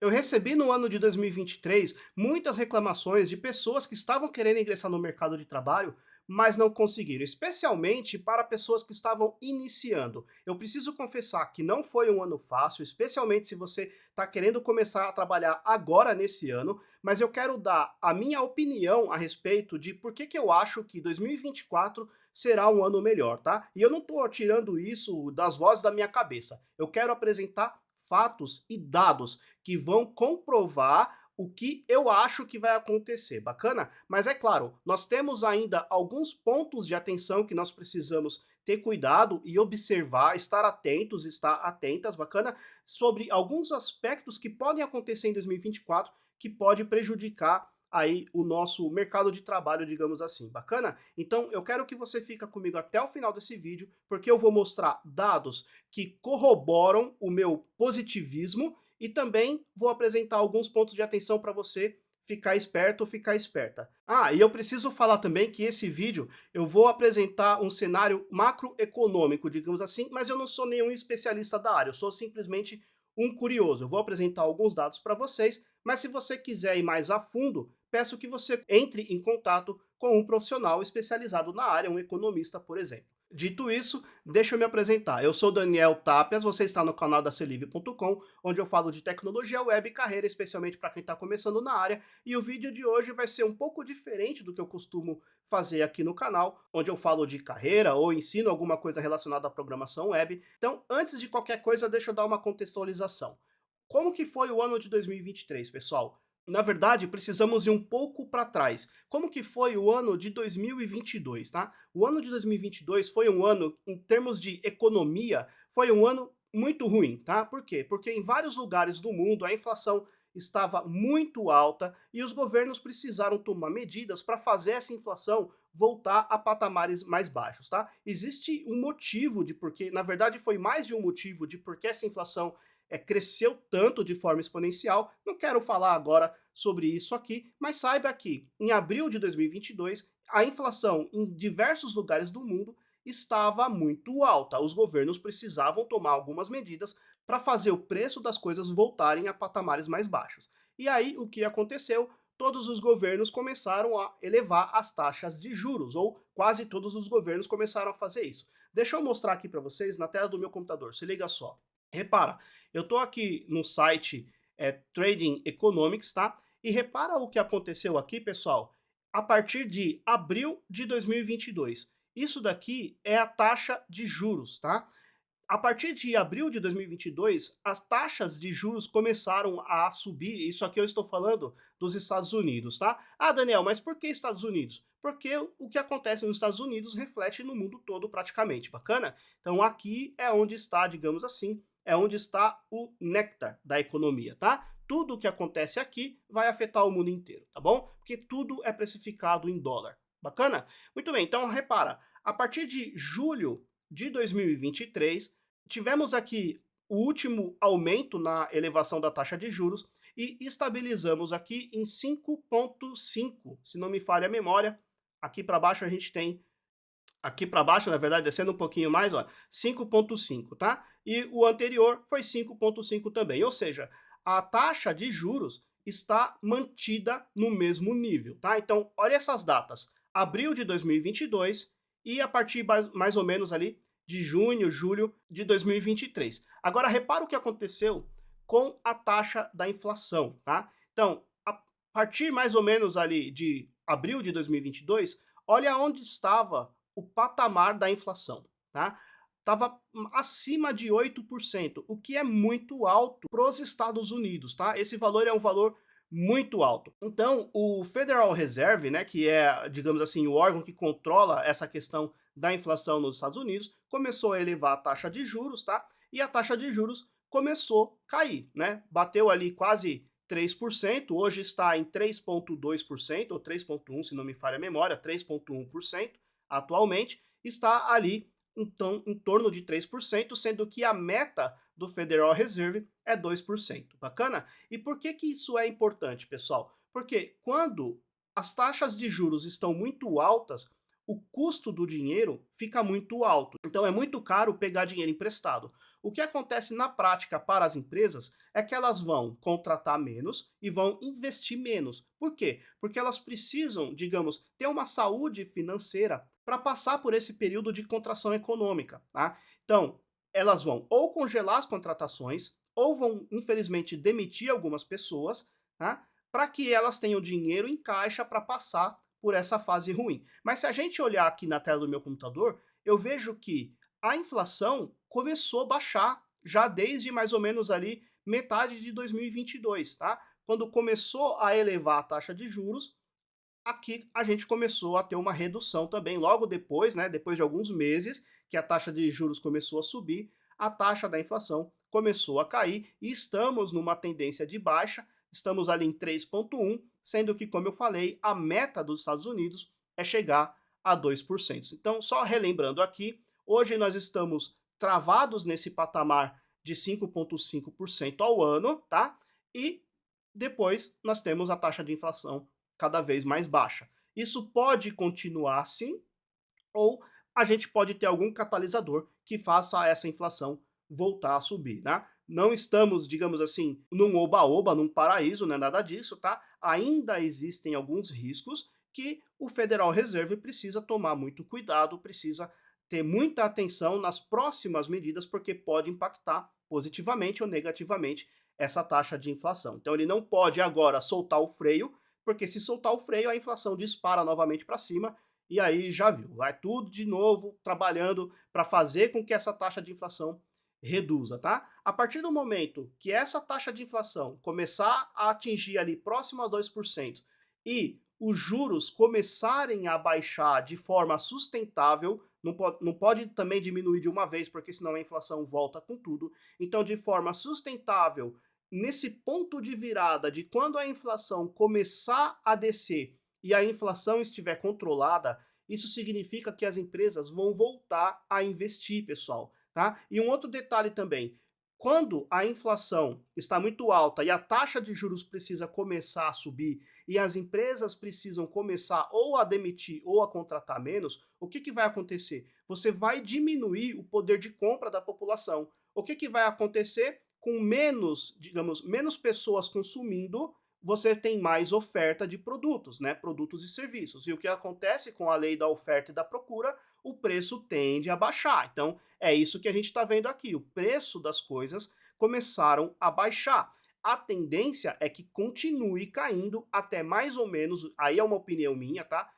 Eu recebi no ano de 2023 muitas reclamações de pessoas que estavam querendo ingressar no mercado de trabalho, mas não conseguiram, especialmente para pessoas que estavam iniciando. Eu preciso confessar que não foi um ano fácil, especialmente se você está querendo começar a trabalhar agora nesse ano, mas eu quero dar a minha opinião a respeito de por que eu acho que 2024 será um ano melhor, tá? E eu não estou tirando isso das vozes da minha cabeça. Eu quero apresentar fatos e dados que vão comprovar o que eu acho que vai acontecer. Bacana? Mas é claro, nós temos ainda alguns pontos de atenção que nós precisamos ter cuidado e observar, estar atentos, estar atentas, bacana? Sobre alguns aspectos que podem acontecer em 2024 que pode prejudicar aí o nosso mercado de trabalho, digamos assim, bacana? Então eu quero que você fique comigo até o final desse vídeo, porque eu vou mostrar dados que corroboram o meu positivismo e também vou apresentar alguns pontos de atenção para você ficar esperto ou ficar esperta. Ah, e eu preciso falar também que esse vídeo eu vou apresentar um cenário macroeconômico, digamos assim, mas eu não sou nenhum especialista da área, eu sou simplesmente um curioso. Eu vou apresentar alguns dados para vocês, mas se você quiser ir mais a fundo, peço que você entre em contato com um profissional especializado na área, um economista, por exemplo. Dito isso, deixa eu me apresentar. Eu sou Daniel Tapias, você está no canal da Celive.com, onde eu falo de tecnologia web e carreira, especialmente para quem está começando na área, e o vídeo de hoje vai ser um pouco diferente do que eu costumo fazer aqui no canal, onde eu falo de carreira ou ensino alguma coisa relacionada à programação web. Então, antes de qualquer coisa, deixa eu dar uma contextualização. Como que foi o ano de 2023, pessoal? Na verdade, precisamos ir um pouco para trás. Como que foi o ano de 2022, tá? O ano de 2022 foi um ano, em termos de economia, foi um ano muito ruim, tá? Por quê? Porque em vários lugares do mundo a inflação estava muito alta e os governos precisaram tomar medidas para fazer essa inflação voltar a patamares mais baixos, tá? Existe um motivo de porque, na verdade, foi mais de um motivo de por que essa inflação cresceu tanto de forma exponencial. Não quero falar agora sobre isso aqui, mas saiba que em abril de 2022 a inflação em diversos lugares do mundo estava muito alta. Os governos precisavam tomar algumas medidas para fazer o preço das coisas voltarem a patamares mais baixos. E aí o que aconteceu? Todos os governos começaram a elevar as taxas de juros, ou quase todos os governos começaram a fazer isso. Deixa eu mostrar aqui para vocês na tela do meu computador, se liga só. Repara, eu estou aqui no site Trading Economics, tá? E repara o que aconteceu aqui, pessoal, a partir de abril de 2022. Isso daqui é a taxa de juros, tá? A partir de abril de 2022, as taxas de juros começaram a subir. Isso aqui eu estou falando dos Estados Unidos, tá? Ah, Daniel, mas por que Estados Unidos? Porque o que acontece nos Estados Unidos reflete no mundo todo praticamente, bacana? Então aqui é onde está, digamos assim, é onde está o néctar da economia, tá? Tudo o que acontece aqui vai afetar o mundo inteiro, tá bom? Porque tudo é precificado em dólar. Bacana? Muito bem, então repara, a partir de julho de 2023, tivemos aqui o último aumento na elevação da taxa de juros e estabilizamos aqui em 5,5, se não me falha a memória. Aqui para baixo a gente tem, aqui para baixo, na verdade, descendo um pouquinho mais, ó, 5,5, tá? E o anterior foi 5,5 também, ou seja, a taxa de juros está mantida no mesmo nível, tá? Então, olha essas datas, abril de 2022 e a partir mais ou menos ali de junho, julho de 2023. Agora, repara o que aconteceu com a taxa da inflação, tá? Então, a partir mais ou menos ali de abril de 2022, olha onde estava o patamar da inflação, tá? Estava acima de 8%, o que é muito alto para os Estados Unidos, tá? Esse valor é um valor muito alto. Então, o Federal Reserve, né, que é, digamos assim, o órgão que controla essa questão da inflação nos Estados Unidos, começou a elevar a taxa de juros, tá? E a taxa de juros começou a cair, né? Bateu ali quase 3%, hoje está em 3,2% ou 3,1%, se não me falha a memória, 3,1% atualmente, está ali então em torno de 3%, sendo que a meta do Federal Reserve é 2%. Bacana? E por que que isso é importante, pessoal? Porque quando as taxas de juros estão muito altas, o custo do dinheiro fica muito alto. Então é muito caro pegar dinheiro emprestado. O que acontece na prática para as empresas é que elas vão contratar menos e vão investir menos. Por quê? Porque elas precisam, digamos, ter uma saúde financeira para passar por esse período de contração econômica, tá? Então, elas vão ou congelar as contratações, ou vão, infelizmente, demitir algumas pessoas, tá? Para que elas tenham dinheiro em caixa para passar por essa fase ruim. Mas se a gente olhar aqui na tela do meu computador, eu vejo que a inflação começou a baixar já desde mais ou menos ali metade de 2022, tá? Quando começou a elevar a taxa de juros, aqui a gente começou a ter uma redução também, logo depois, né, depois de alguns meses que a taxa de juros começou a subir, a taxa da inflação começou a cair e estamos numa tendência de baixa, estamos ali em 3,1, sendo que, como eu falei, a meta dos Estados Unidos é chegar a 2%. Então, só relembrando aqui, hoje nós estamos travados nesse patamar de 5,5% ao ano, tá? E depois nós temos a taxa de inflação cada vez mais baixa. Isso pode continuar assim, ou a gente pode ter algum catalisador que faça essa inflação voltar a subir, né? Não estamos, digamos assim, num oba-oba, num paraíso, não é nada disso, tá? Ainda existem alguns riscos que o Federal Reserve precisa tomar muito cuidado, precisa ter muita atenção nas próximas medidas, porque pode impactar positivamente ou negativamente essa taxa de inflação. Então ele não pode agora soltar o freio, porque se soltar o freio, a inflação dispara novamente para cima e aí já viu, vai tudo de novo trabalhando para fazer com que essa taxa de inflação reduza, tá? A partir do momento que essa taxa de inflação começar a atingir ali próximo a 2% e os juros começarem a baixar de forma sustentável, não pode também diminuir de uma vez, porque senão a inflação volta com tudo. Então, de forma sustentável, nesse ponto de virada de quando a inflação começar a descer e a inflação estiver controlada, isso significa que as empresas vão voltar a investir, pessoal, tá? E um outro detalhe também, quando a inflação está muito alta e a taxa de juros precisa começar a subir e as empresas precisam começar ou a demitir ou a contratar menos, o que, que vai acontecer? Você vai diminuir o poder de compra da população. O que, que vai acontecer? Com menos, digamos, menos pessoas consumindo, você tem mais oferta de produtos, né? Produtos e serviços. E o que acontece com a lei da oferta e da procura, o preço tende a baixar. Então, é isso que a gente está vendo aqui. O preço das coisas começaram a baixar. A tendência é que continue caindo até mais ou menos, aí é uma opinião minha, tá?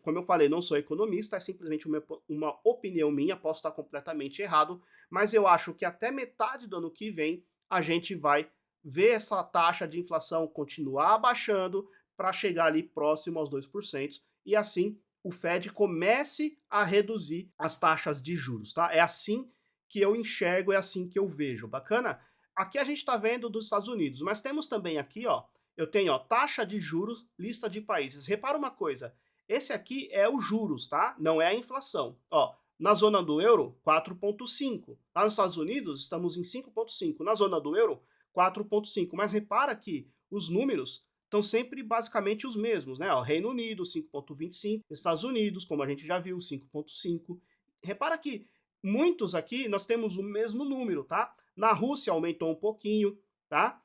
Como eu falei, não sou economista, é simplesmente uma opinião minha, posso estar completamente errado, mas eu acho que até metade do ano que vem a gente vai ver essa taxa de inflação continuar abaixando para chegar ali próximo aos 2% e assim o Fed comece a reduzir as taxas de juros, tá? É assim que eu enxergo, é assim que eu vejo. Bacana? Aqui a gente está vendo dos Estados Unidos, mas temos também aqui, ó, eu tenho, ó, taxa de juros, lista de países. Repara uma coisa, esse aqui é os juros, tá? Não é a inflação. Ó, na zona do euro, 4,5. Lá nos Estados Unidos, estamos em 5,5. Na zona do euro, 4,5. Mas repara que os números estão sempre basicamente os mesmos, né? Ó, Reino Unido, 5,25. Estados Unidos, como a gente já viu, 5,5. Repara que muitos aqui nós temos o mesmo número, tá? Na Rússia aumentou um pouquinho, tá?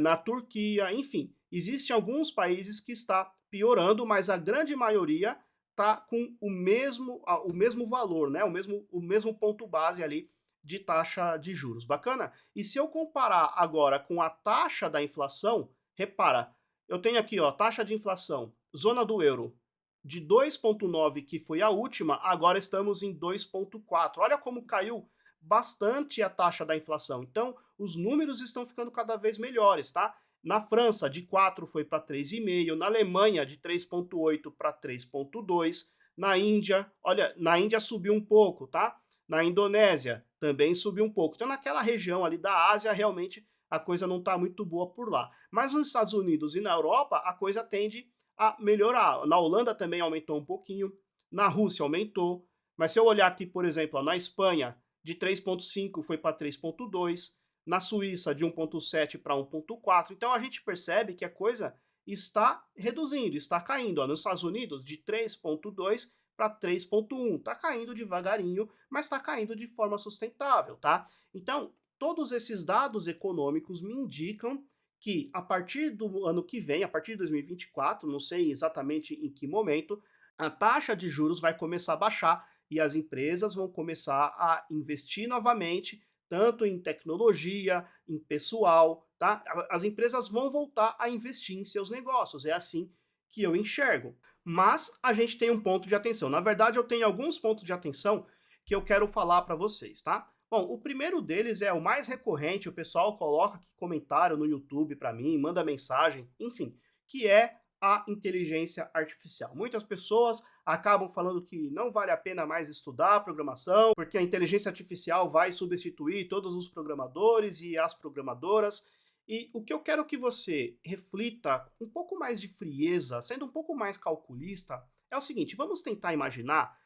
Na Turquia, enfim. Existem alguns países que está piorando, mas a grande maioria está com o mesmo valor, né? O mesmo ponto base ali de taxa de juros. Bacana? E se eu comparar agora com a taxa da inflação, repara, eu tenho aqui, ó, taxa de inflação, zona do euro, de 2,9, que foi a última, agora estamos em 2,4. Olha como caiu bastante a taxa da inflação. Então, os números estão ficando cada vez melhores, tá? Na França, de 4 foi para 3,5, na Alemanha, de 3,8 para 3,2, na Índia, olha, na Índia subiu um pouco, tá? Na Indonésia também subiu um pouco. Então, naquela região ali da Ásia, realmente a coisa não está muito boa por lá. Mas nos Estados Unidos e na Europa, a coisa tende a melhorar. Na Holanda também aumentou um pouquinho, na Rússia aumentou. Mas se eu olhar aqui, por exemplo, na Espanha, de 3,5 foi para 3,2, na Suíça de 1,7 para 1,4. Então a gente percebe que a coisa está reduzindo, está caindo. Ó, nos Estados Unidos, de 3,2 para 3.1. Está caindo devagarinho, mas está caindo de forma sustentável, tá? Então, todos esses dados econômicos me indicam que a partir do ano que vem, a partir de 2024, não sei exatamente em que momento, a taxa de juros vai começar a baixar e as empresas vão começar a investir novamente, tanto em tecnologia, em pessoal, tá? As empresas vão voltar a investir em seus negócios, é assim que eu enxergo. Mas a gente tem um ponto de atenção. Na verdade, eu tenho alguns pontos de atenção que eu quero falar para vocês, tá? Bom, o primeiro deles é o mais recorrente, o pessoal coloca aqui comentário no YouTube para mim, manda mensagem, enfim, que é a inteligência artificial. Muitas pessoas acabam falando que não vale a pena mais estudar programação, porque a inteligência artificial vai substituir todos os programadores e as programadoras. E o que eu quero que você reflita um pouco mais de frieza, sendo um pouco mais calculista, é o seguinte: vamos tentar imaginar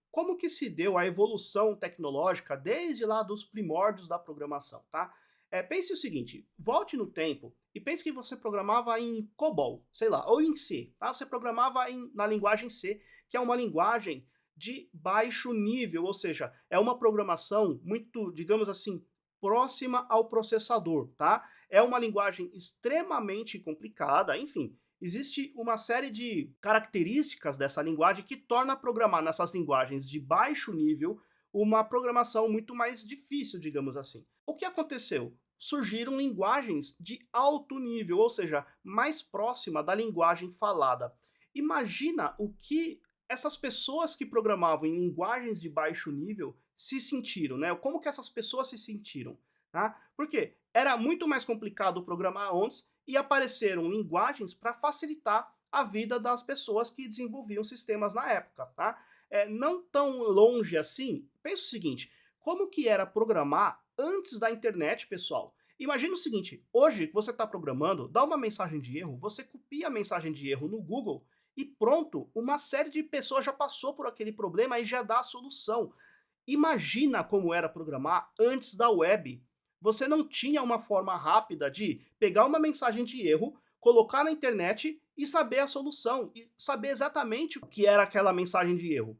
como que se deu a evolução tecnológica desde lá dos primórdios da programação, tá? Pense o seguinte: volte no tempo e pense que você programava em COBOL, sei lá, ou em C, tá? Você programava na linguagem C, que é uma linguagem de baixo nível, ou seja, é uma programação muito, digamos assim, próxima ao processador, tá? É uma linguagem extremamente complicada, enfim, existe uma série de características dessa linguagem que torna programar nessas linguagens de baixo nível uma programação muito mais difícil, digamos assim. O que aconteceu? Surgiram linguagens de alto nível, ou seja, mais próxima da linguagem falada. Imagina o que essas pessoas que programavam em linguagens de baixo nível se sentiram, né? Como que essas pessoas se sentiram, tá? Porque era muito mais complicado programar antes e apareceram linguagens para facilitar a vida das pessoas que desenvolviam sistemas na época, tá? Não tão longe assim, pensa o seguinte: como que era programar antes da internet, pessoal? Imagina o seguinte: hoje você está programando, dá uma mensagem de erro, você copia a mensagem de erro no Google e pronto, uma série de pessoas já passou por aquele problema e já dá a solução. Imagina como era programar antes da web. Você não tinha uma forma rápida de pegar uma mensagem de erro, colocar na internet e saber a solução, e saber exatamente o que era aquela mensagem de erro.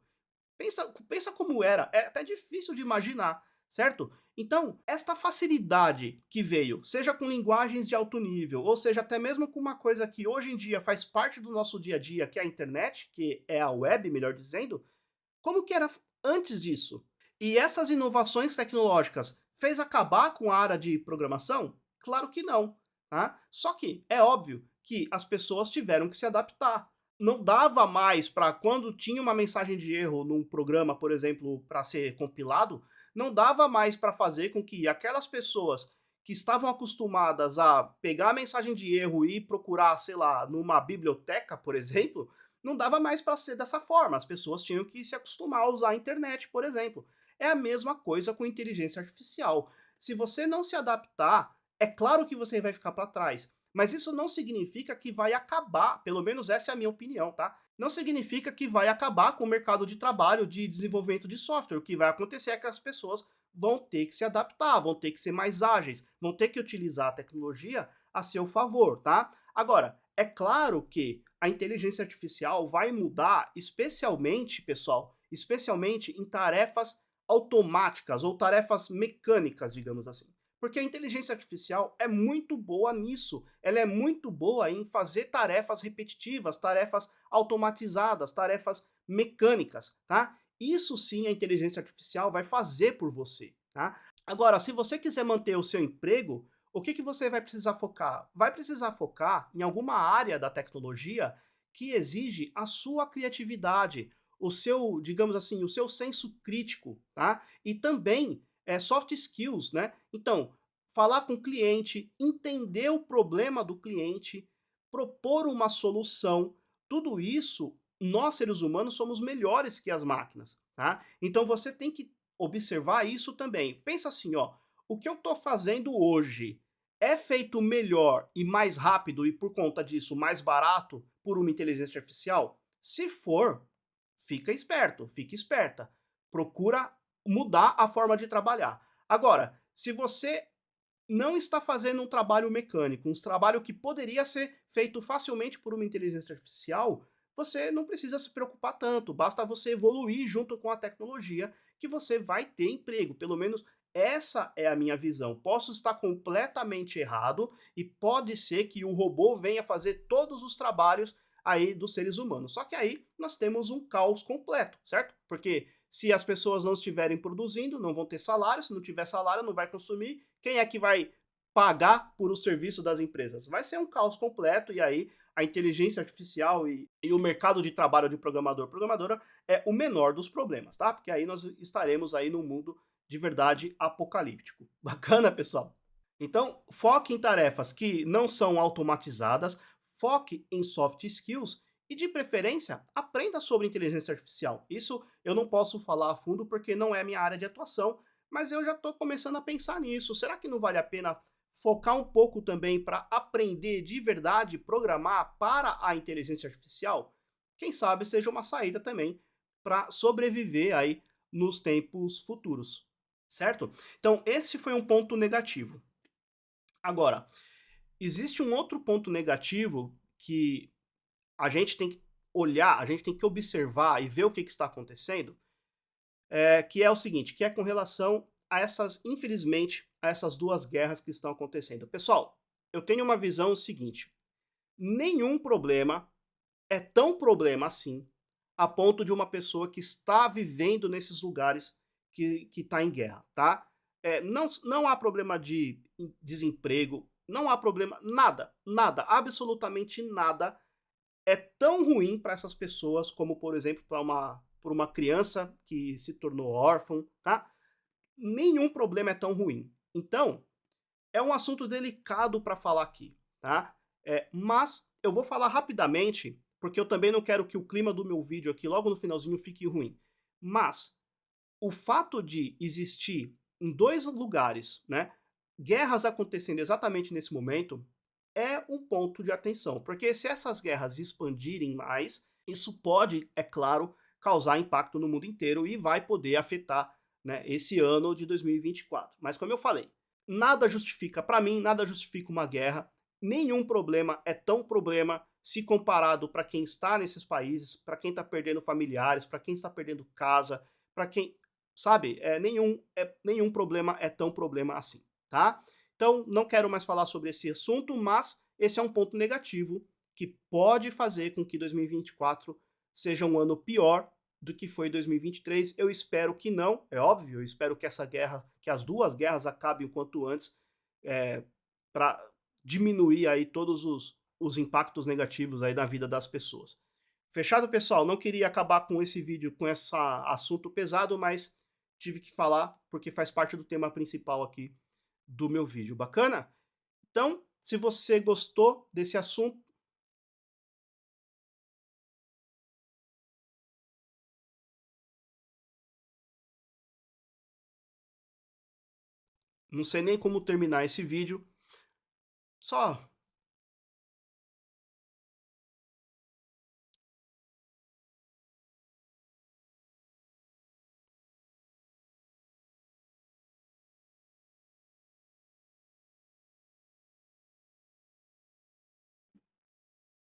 Pensa como era, é até difícil de imaginar, certo? Então, esta facilidade que veio, seja com linguagens de alto nível, ou seja, até mesmo com uma coisa que hoje em dia faz parte do nosso dia a dia, que é a internet, que é a web, melhor dizendo, como que era antes disso? E essas inovações tecnológicas fez acabar com a área de programação? Claro que não, tá? Só que é óbvio que as pessoas tiveram que se adaptar. Não dava mais para quando tinha uma mensagem de erro num programa, por exemplo, para ser compilado, não dava mais para fazer com que aquelas pessoas que estavam acostumadas a pegar a mensagem de erro e procurar, sei lá, numa biblioteca, por exemplo, não dava mais para ser dessa forma. As pessoas tinham que se acostumar a usar a internet, por exemplo. É a mesma coisa com inteligência artificial. Se você não se adaptar, é claro que você vai ficar para trás. Mas isso não significa que vai acabar, pelo menos essa é a minha opinião, tá? Não significa que vai acabar com o mercado de trabalho de desenvolvimento de software. O que vai acontecer é que as pessoas vão ter que se adaptar, vão ter que ser mais ágeis, vão ter que utilizar a tecnologia a seu favor, tá? Agora, é claro que a inteligência artificial vai mudar, especialmente, pessoal, especialmente em tarefas automáticas ou tarefas mecânicas, digamos assim. Porque a inteligência artificial é muito boa nisso. Ela é muito boa em fazer tarefas repetitivas, tarefas automatizadas, tarefas mecânicas, tá? Isso sim a inteligência artificial vai fazer por você, tá? Agora, se você quiser manter o seu emprego, o que você vai precisar focar? Vai precisar focar em alguma área da tecnologia que exige a sua criatividade, o seu, digamos assim, o seu senso crítico, tá? E também soft skills, né? Então, falar com o cliente, entender o problema do cliente, propor uma solução, tudo isso, nós seres humanos somos melhores que as máquinas, tá? Então você tem que observar isso também. Pensa assim, ó, o que eu estou fazendo hoje é feito melhor e mais rápido e por conta disso mais barato por uma inteligência artificial? Se for, fica esperto, fica esperta. Procura mudar a forma de trabalhar. Agora, se você não está fazendo um trabalho mecânico, um trabalho que poderia ser feito facilmente por uma inteligência artificial, você não precisa se preocupar tanto, basta você evoluir junto com a tecnologia que você vai ter emprego. Pelo menos essa é a minha visão. Posso estar completamente errado e pode ser que o robô venha fazer todos os trabalhos aí dos seres humanos. Só que aí nós temos um caos completo, certo? Porque se as pessoas não estiverem produzindo, não vão ter salário, se não tiver salário, não vai consumir. Quem é que vai pagar por o serviço das empresas? Vai ser um caos completo e aí a inteligência artificial e o mercado de trabalho de programador, programadora é o menor dos problemas, tá? Porque aí nós estaremos aí num mundo de verdade apocalíptico. Bacana, pessoal? Então, foque em tarefas que não são automatizadas, foque em soft skills e, de preferência, aprenda sobre inteligência artificial. Isso eu não posso falar a fundo porque não é minha área de atuação, mas eu já estou começando a pensar nisso. Será que não vale a pena focar um pouco também para aprender de verdade programar para a inteligência artificial? Quem sabe seja uma saída também para sobreviver aí nos tempos futuros, certo? Então, esse foi um ponto negativo. Agora, existe um outro ponto negativo que a gente tem que olhar, a gente tem que observar e ver o que, que está acontecendo, que é o seguinte, que é com relação a essas, infelizmente, a essas duas guerras que estão acontecendo. Pessoal, eu tenho uma visão seguinte, nenhum problema é tão problema assim, a ponto de uma pessoa que está vivendo nesses lugares que está em guerra, tá? Não há problema de desemprego, não há problema, nada, nada, absolutamente nada é tão ruim para essas pessoas como, por exemplo, por uma criança que se tornou órfã, tá? Nenhum problema é tão ruim. Então, é um assunto delicado para falar aqui, tá? Mas eu vou falar rapidamente, porque eu também não quero que o clima do meu vídeo aqui logo no finalzinho fique ruim. Mas o fato de existir em dois lugares, né, guerras acontecendo exatamente nesse momento, é um ponto de atenção, porque se essas guerras expandirem mais, isso pode, é claro, causar impacto no mundo inteiro e vai poder afetar, né, esse ano de 2024. Mas como eu falei, nada justifica, para mim, nada justifica uma guerra, nenhum problema é tão problema se comparado para quem está nesses países, para quem está perdendo familiares, para quem está perdendo casa, para quem, sabe, nenhum problema é tão problema assim, tá? Então, não quero mais falar sobre esse assunto, mas esse é um ponto negativo que pode fazer com que 2024 seja um ano pior do que foi 2023. Eu espero que não, é óbvio, eu espero que essa guerra, que as duas guerras acabem o quanto antes, para diminuir aí todos os impactos negativos aí na vida das pessoas. Fechado, pessoal? Não queria acabar com esse vídeo com esse assunto pesado, mas tive que falar porque faz parte do tema principal aqui do meu vídeo. Bacana? Então, se você gostou desse assunto, não sei nem como terminar esse vídeo, só